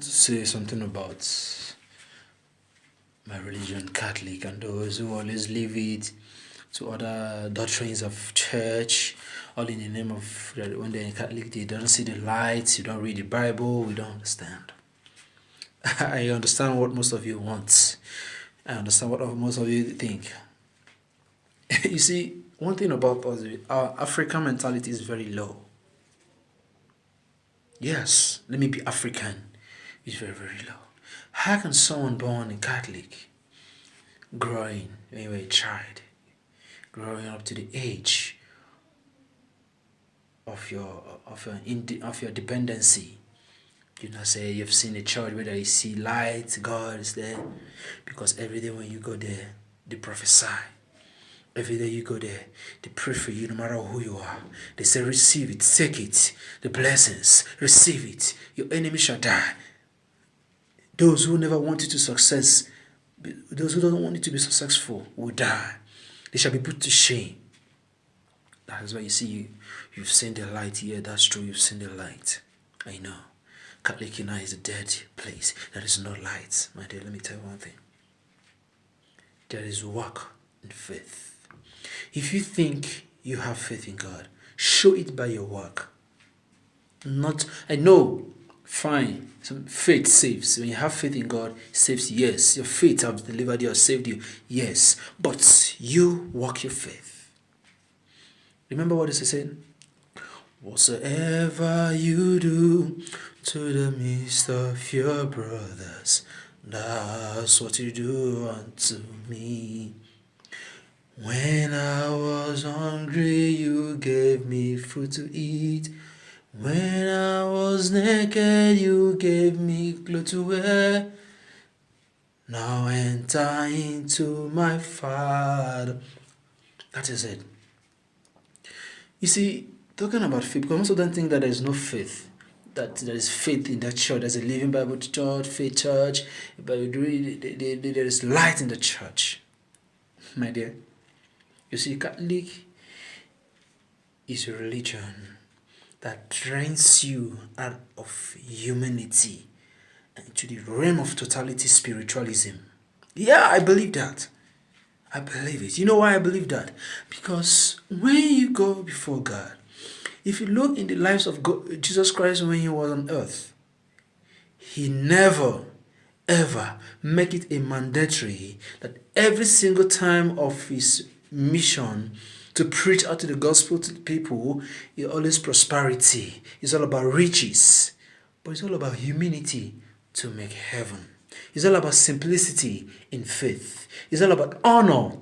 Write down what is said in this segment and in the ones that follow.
say something about my religion, Catholic, and those who always leave it to other doctrines of church, all in the name of when they're in Catholic, they don't see the lights, you don't read the Bible, we don't understand. I understand what most of you want. I understand what most of you think. You see, one thing about us, our African mentality is very low. Yes, let me be African. It's very, very low. How can someone born in Catholic, growing when you were a child, growing up to the age of your dependency, you know, say you've seen a church where you see light, God is there, because every day when you go there, they prophesy. Every day you go there, they pray for you no matter who you are. They say, receive it, take it, the blessings, receive it. Your enemy shall die. Those who never want you to success, those who don't want you to be successful will die. They shall be put to shame. That is why you see you've seen the light. Yeah, that's true, you've seen the light. I know. Catholic United is a dead place. There is no light. My dear, let me tell you one thing. There is work in faith. If you think you have faith in God, show it by your work. I know, fine, some faith saves. When you have faith in God, it saves you. Yes, your faith has delivered you or saved you. Yes, but you walk your faith. Remember what is saying? Whatsoever you do to the midst of your brothers, that's what you do unto me. When I was hungry, you gave me food to eat. When I was naked, you gave me clothes to wear. Now enter into my Father. That is it. You see, talking about faith, because most of them think that there is no faith, that there is faith in that church. There's a living Bible church, faith church, but there is light in the church. My dear, you see, Catholic is a religion that drains you out of humanity into the realm of totality spiritualism. Yeah, I believe that. I believe it. You know why I believe that? Because when you go before God, if you look in the lives of God, Jesus Christ when he was on earth, he never ever make it a mandatory that every single time of his mission to preach out to the gospel to the people, it's always prosperity. It's all about riches. But it's all about humility to make heaven. It's all about simplicity in faith. It's all about honor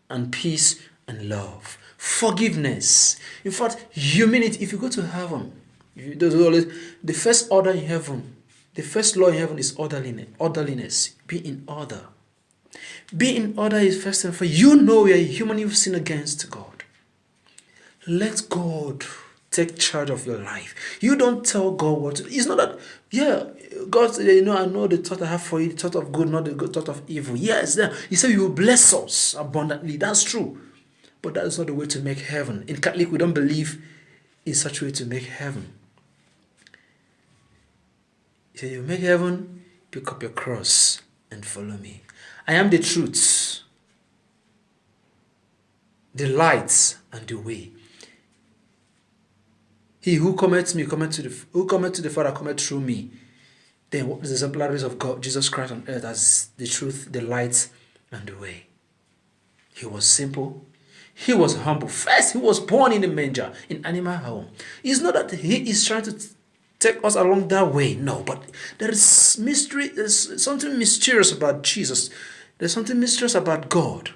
and peace and love. Forgiveness. In fact, humility. If you go to heaven, the first order in heaven, the first law in heaven is orderliness. Be in order. Be in order is first and foremost. You know you are a human, you've sinned against God. Let God take charge of your life. You don't tell God what to do. It's not that, God said, I know the thought I have for you, the thought of good, not the thought of evil. Yes, He said you will bless us abundantly. That's true. But that is not the way to make heaven. In Catholic, we don't believe in such a way to make heaven. He said, you make heaven, pick up your cross and follow me. I am the truth, the light, and the way. He who cometh to me, who cometh to the Father, cometh through me. Then what is the exemplaries of God, Jesus Christ on earth as the truth, the light, and the way? He was simple. He was humble. First, he was born in a manger, in animal home. It's not that he is trying to take us along that way. No, but there is mystery. There's something mysterious about Jesus. There's something mysterious about God.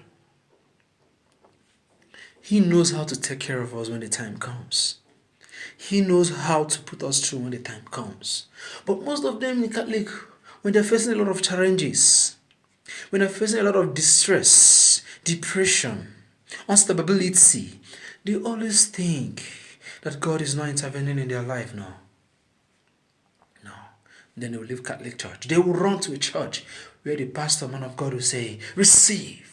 He knows how to take care of us when the time comes. He knows how to put us through when the time comes. But most of them in Catholic, when they're facing a lot of challenges, when they're facing a lot of distress, depression, instability, they always think that God is not intervening in their life now. No. Then they will leave Catholic church. They will run to a church where the pastor, man of God, will say, receive.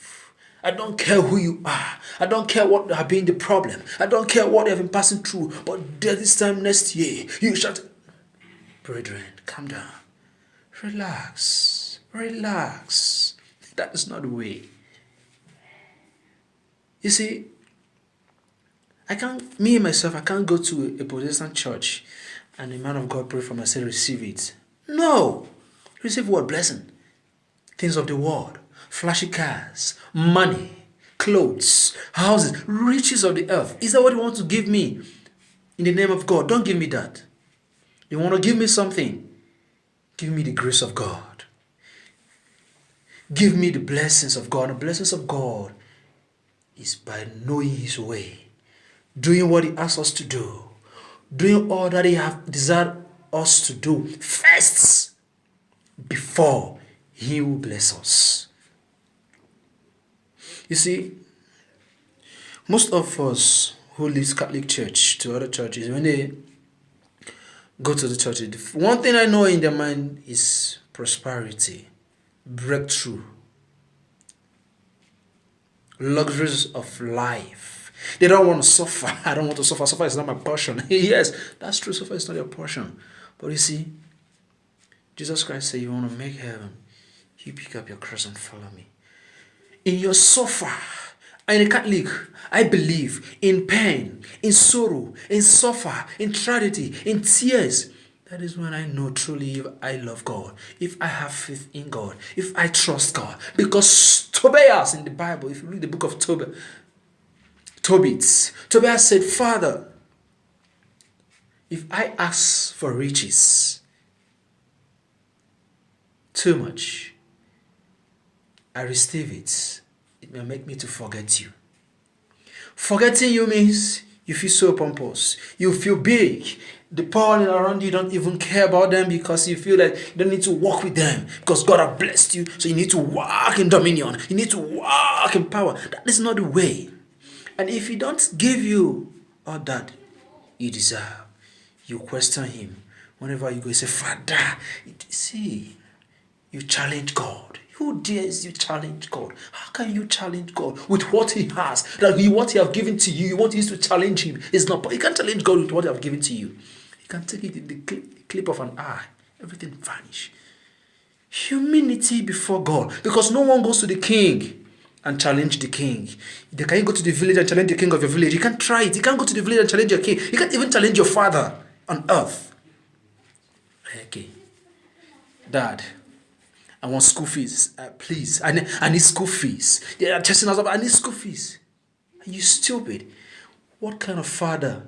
I don't care who you are. I don't care what have been the problem. I don't care what you have been passing through. But this time next year, you shall... Brethren, calm down. Relax. Relax. That is not the way. You see, I can't go to a Protestant church and the man of God pray for me and say, receive it. No. Receive what? Blessing. Things of the world. Flashy cars. Money. Clothes. Houses. Riches of the earth. Is that what you want to give me? In the name of God. Don't give me that. You want to give me something? Give me the grace of God. Give me the blessings of God. The blessings of God is by knowing His way. Doing what He asks us to do. Doing all that He has desired us to do first before He will bless us. You see, most of us who leave Catholic Church to other churches, when they go to the church, one thing I know in their mind is prosperity, breakthrough, luxuries of life. They don't want to suffer. I don't want to suffer. Suffer is not my portion. Yes, that's true. Suffer is not your portion. But you see, Jesus Christ said, you want to make heaven, you pick up your cross and follow me. In your suffer, I'm a Catholic. I believe in pain, in sorrow, in suffer, in tragedy, in tears. That is when I know truly if I love God, if I have faith in God, if I trust God. Because Tobias in the Bible, if you read the book of Tobias said, Father, if I ask for riches too much, I receive it. It may make me to forget you. Forgetting you means you feel so pompous. You feel big. The poor around you don't even care about them because you feel like you don't need to walk with them because God has blessed you. So you need to walk in dominion. You need to walk in power. That is not the way. And if He don't give you all that you deserve, you question Him. Whenever you go, you say, Father, see, you challenge God. Who dares you challenge God? How can you challenge God with what He has? That what He have given to you, what He is to challenge Him. It's not. You can't challenge God with what He have given to you. You can take it in the clip of an eye. Everything vanish. Humility before God. Because no one goes to the king and challenge the king. They can't go to the village and challenge the king of your village. You can't try it. You can't go to the village and challenge your king. You can't even challenge your father on earth. Okay. Dad, I want school fees. Please, I need school fees. They are testing us up. I need school fees. Are you stupid? What kind of father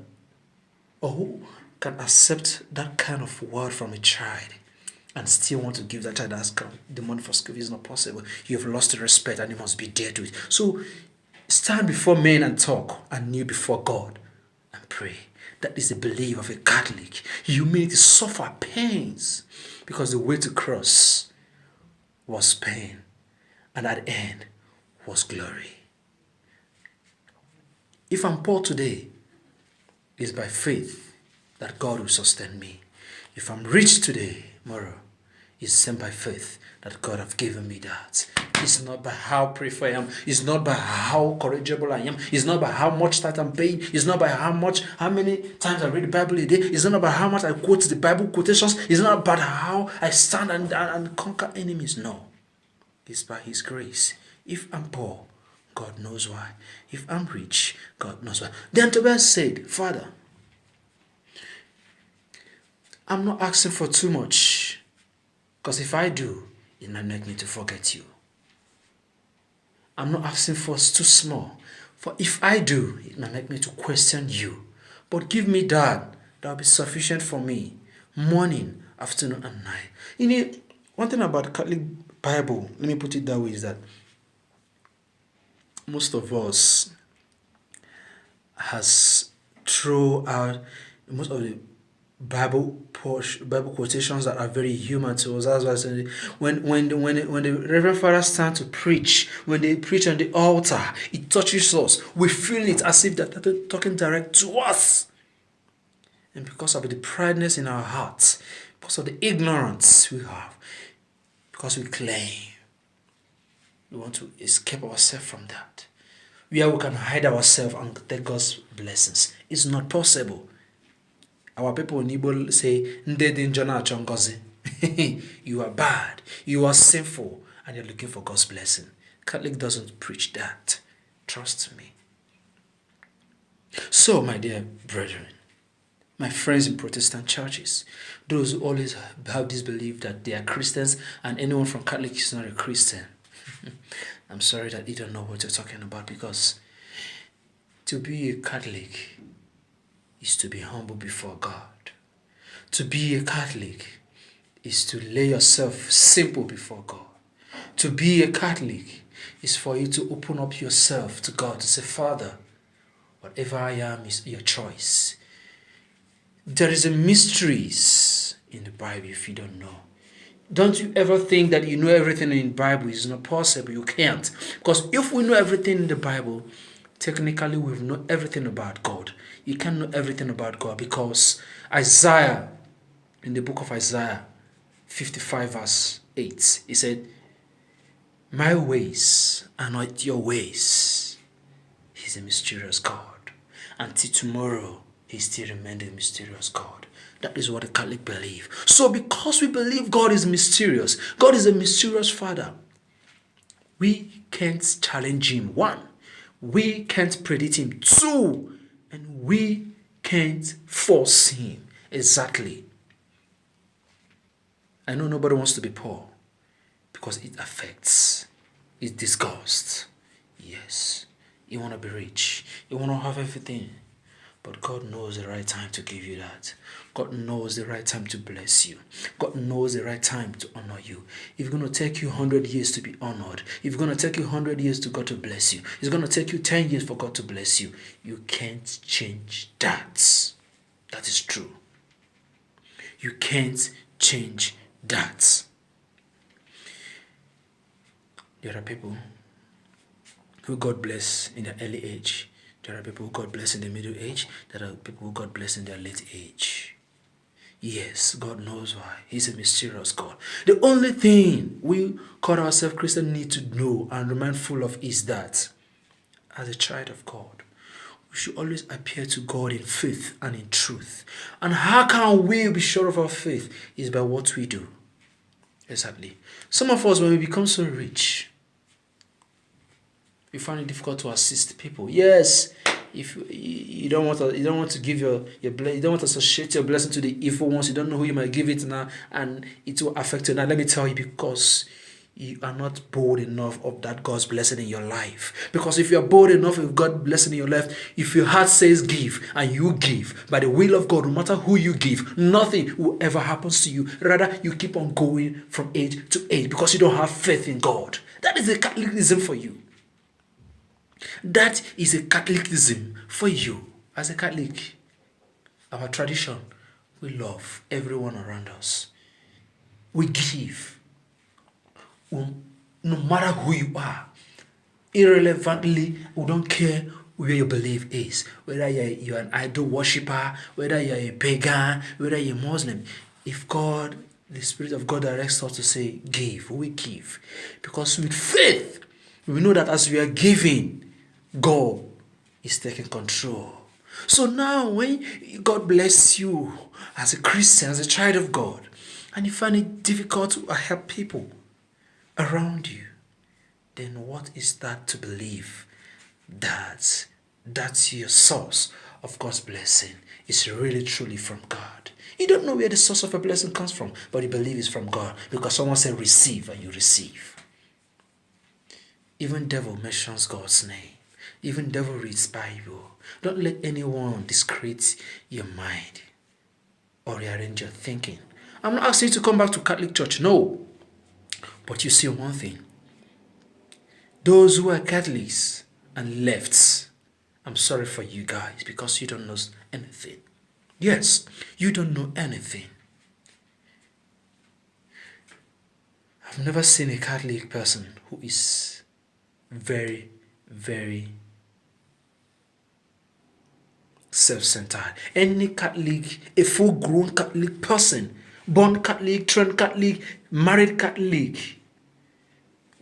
or who can accept that kind of word from a child and still want to give that child the money for school fees? It's not possible. You have lost the respect and you must be there to it. So stand before men and talk and kneel before God and pray. That is the belief of a Catholic. Humility, suffer pains because the way to cross was pain, and at the end was glory. If I'm poor today, it's by faith that God will sustain me. If I'm rich today, tomorrow, it's sent by faith that God have given me that. It's not by how brave I am. It's not by how courageable I am. It's not by how much that I'm paying. It's not by how many times I read the Bible a day. It's not about how much I quote the Bible quotations. It's not about how I stand and conquer enemies. No. It's by His grace. If I'm poor, God knows why. If I'm rich, God knows why. Then Tobias said, Father, I'm not asking for too much. Because if I do, it might make me to forget you. I'm not asking for too small. For if I do, it might make me to question you. But give me that. That will be sufficient for me. Morning, afternoon, and night. You know, one thing about the Catholic Bible, let me put it that way, is that most of us has thrown out most of the Bible quotations that are very human to us. That's why I said when the Reverend Father stands to preach, when they preach on the altar, it touches us. We feel it as if they're talking direct to us. And because of the prideness in our hearts, because of the ignorance we have, because we claim, we want to escape ourselves from that. Where we can hide ourselves and take God's blessings. It's not possible. Our people in Igbo say, Nde di njọ na-achọ ngọzi. You are bad, you are sinful, and you're looking for God's blessing. Catholic doesn't preach that. Trust me. So, my dear brethren, my friends in Protestant churches, those who always have this belief that they are Christians and anyone from Catholic is not a Christian, I'm sorry that you don't know what you're talking about, because to be a Catholic is to be humble before God. To be a Catholic is to lay yourself simple before God. To be a Catholic is for you to open up yourself to God, to say, Father, whatever I am is your choice. There is a mysteries in the Bible if you don't know. Don't you ever think that you know everything in the Bible. It's not possible. You can't. Because if we know everything in the Bible, technically we've known everything about God. You can't know everything about God, because Isaiah, in the book of Isaiah 55 verse 8, he said, my ways are not your ways. He's a mysterious God. Until tomorrow, he still remains a mysterious God. That is what the Catholic believe. So because we believe God is mysterious, God is a mysterious Father, we can't challenge him. One, we can't predict him. Two, and we can't force him. Exactly. I know nobody wants to be poor, because it affects, it disgusts. Yes, you want to be rich, you want to have everything, but God knows the right time to give you that. God knows the right time to bless you. God knows the right time to honor you. If it's going to take you 100 years to be honored, if it's going to take you 100 years to God to bless you, it's going to take you 10 years for God to bless you. You can't change that. That is true. You can't change that. There are people who God bless in their early age. There are people who God bless in the middle age. There are people who God bless in their late age. Yes, God knows why. He's a mysterious God. The only thing we call ourselves Christians need to know and remain full of is that, as a child of God, we should always appear to God in faith and in truth. And how can we be sure of our faith? Is by what we do. Exactly. Some of us, when we become so rich, we find it difficult to assist people. Yes, if you don't want to give you don't want to associate your blessing to the evil ones. You don't know who you might give it now, and it will affect you. Now, let me tell you, because you are not bold enough of that God's blessing in your life. Because if you are bold enough of God's blessing in your life, if your heart says give and you give by the will of God, no matter who you give, nothing will ever happen to you. Rather, you keep on going from age to age because you don't have faith in God. That is a Catholicism for you. That is a Catholicism for you. As a Catholic, our tradition, we love everyone around us. We give. No matter who you are, irrelevantly, we don't care where your belief is. Whether you're an idol worshiper, whether you're a pagan, whether you're Muslim. If God, the Spirit of God directs us to say, give, we give. Because with faith, we know that as we are giving, God is taking control. So now when God bless you as a Christian, as a child of God, and you find it difficult to help people around you, then what is that to believe that that's your source of God's blessing is really truly from God? You don't know where the source of a blessing comes from, but you believe it's from God because someone said receive and you receive. Even devil mentions God's name. Even devil reads Bible. Don't let anyone discredit your mind or rearrange your thinking. I'm not asking you to come back to Catholic Church, no. But you see one thing. Those who are Catholics and lefts, I'm sorry for you guys because you don't know anything. Yes, you don't know anything. I've never seen a Catholic person who is very, very self-centered. Any Catholic, a full-grown Catholic person, born Catholic, trained Catholic, married Catholic,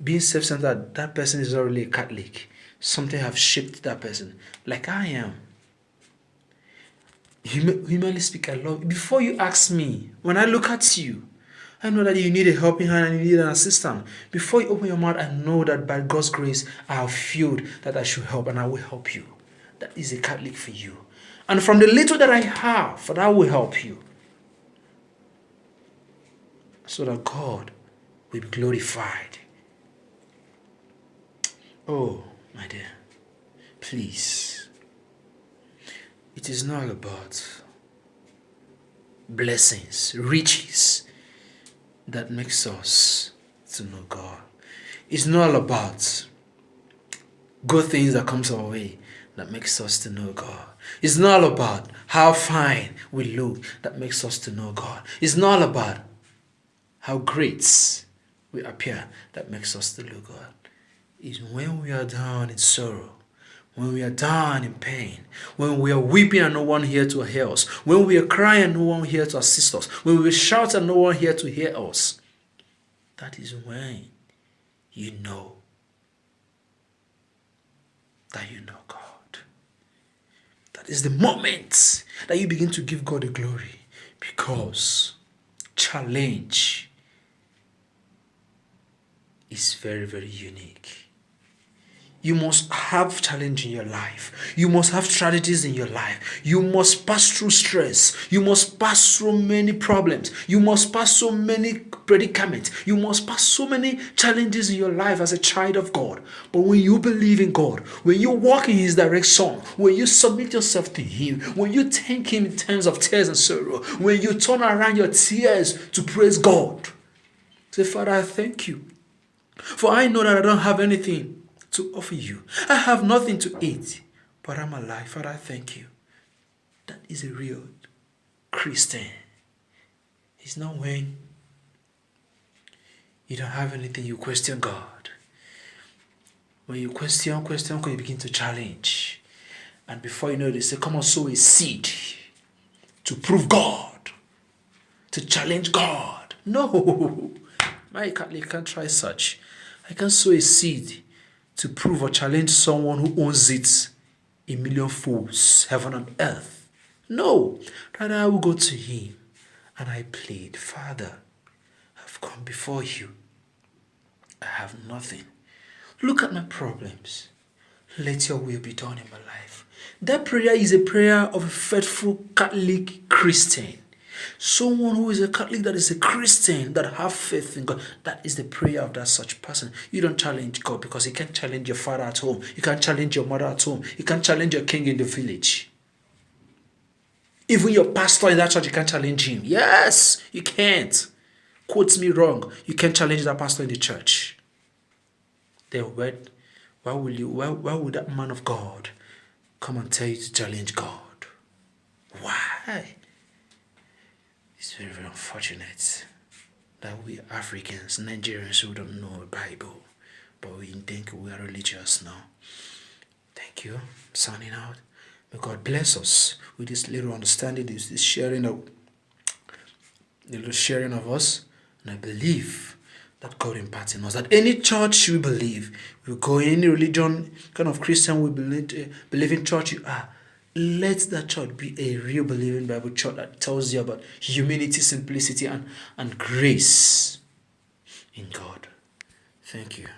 being self-centered, that person is not really a Catholic. Something have shaped that person, like I am. Humanly speak, I love you. Before you ask me, when I look at you, I know that you need a helping hand and you need an assistant. Before you open your mouth, I know that by God's grace, I have felt that I should help and I will help you. That is a Catholic for you. And from the little that I have, that will help you. So that God will be glorified. Oh, my dear, please. It is not about blessings, riches that makes us to know God. It's not all about good things that comes our way that makes us to know God. It's not all about how fine we look that makes us to know God. It's not all about how great we appear that makes us to know God. It's when we are down in sorrow, when we are down in pain, when we are weeping and no one here to hear us, when we are crying and no one here to assist us, when we shout and no one here to hear us, that is when you know that you know God. That is the moment that you begin to give God the glory, because challenge is very, very unique. You must have challenge in your life. You must have strategies in your life. You must pass through stress. You must pass through many problems. You must pass so many predicaments. You must pass so many challenges in your life as a child of God. But when you believe in God, when you walk in His direction, when you submit yourself to Him, when you thank Him in terms of tears and sorrow, when you turn around your tears to praise God, say, Father, I thank you. For I know that I don't have anything to offer you. I have nothing to eat, but I'm alive. Father, I thank you. That is a real Christian. It's not when you don't have anything, you question God. When you question, you begin to challenge. And before you know it, they say, come on, sow a seed to prove God, to challenge God. No, my Catholic can't try such. I can sow a seed to prove or challenge someone who owns it a million folds, heaven and earth. No, rather I will go to Him and I plead, Father, I've come before you. I have nothing. Look at my problems. Let your will be done in my life. That prayer is a prayer of a faithful Catholic Christian. Someone who is a Catholic, that is a Christian, that have faith in God. That is the prayer of that such person. You don't challenge God because He can't challenge your father at home. He can't challenge your mother at home. He can't challenge your king in the village. Even your pastor in that church, you can't challenge him. Yes, you can't. Quote me wrong. You can't challenge that pastor in the church. Then why would that man of God come and tell you to challenge God? Why? It's very, very unfortunate that we Africans, Nigerians who don't know the Bible, but we think we are religious now. Thank you. Signing out. May God bless us with this little understanding, this sharing of us. And I believe that God imparts in us. That any church we believe, we go in any religion, kind of Christian we believe in church you are. Let that church be a real believing Bible church that tells you about humility, simplicity, and grace in God. Thank you.